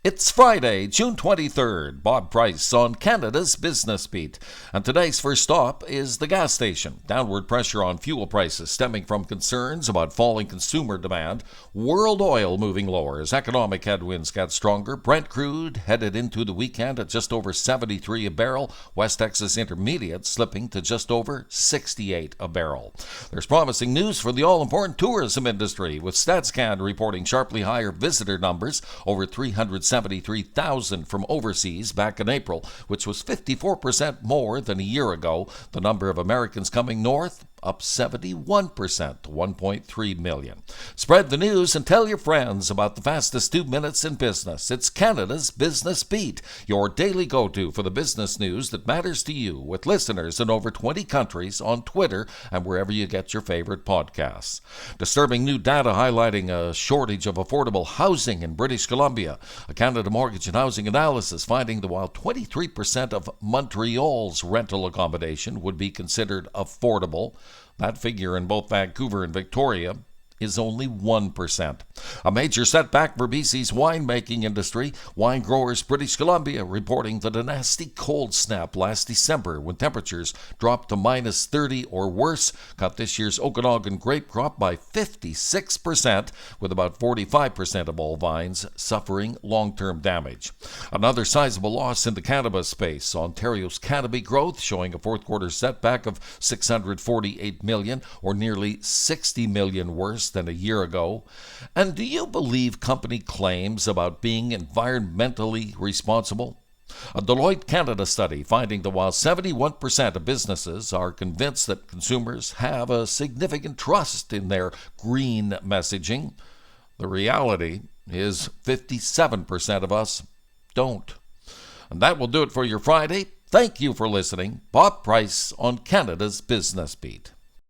It's Friday, June 23rd. Bob Price on Canada's Business Beat. And today's first stop is the gas station. Downward pressure on fuel prices stemming from concerns about falling consumer demand. World oil moving lower as economic headwinds get stronger. Brent crude headed into the weekend at just over 73 a barrel. West Texas Intermediate slipping to just over 68 a barrel. There's promising news for the all-important tourism industry, with StatsCan reporting sharply higher visitor numbers, over 373,000 from overseas back in April, which was 54% more than a year ago. The number of Americans coming north up 71% to 1.3 million. Spread the news and tell your friends about the fastest 2 minutes in business. It's Canada's Business Beat, your daily go-to for the business news that matters to you, with listeners in over 20 countries on Twitter and wherever you get your favorite podcasts. Disturbing new data highlighting a shortage of affordable housing in British Columbia. A Canada Mortgage and Housing Analysis finding that while 23% of Montreal's rental accommodation would be considered affordable, that figure in both Vancouver and Victoria is only 1%. A major setback for BC's winemaking industry. Wine growers British Columbia reporting that a nasty cold snap last December, when temperatures dropped to minus 30 or worse, cut this year's Okanagan grape crop by 56%, with about 45% of all vines suffering long-term damage. Another sizable loss in the cannabis space. Ontario's cannabis growth showing a fourth quarter setback of $648 million, or nearly $60 million worse than a year ago. And do you believe company claims about being environmentally responsible? A Deloitte Canada study finding that while 71% of businesses are convinced that consumers have a significant trust in their green messaging, the reality is 57% of us don't. And that will do it for your Friday. Thank you for listening. Bob Price on Canada's Business Beat.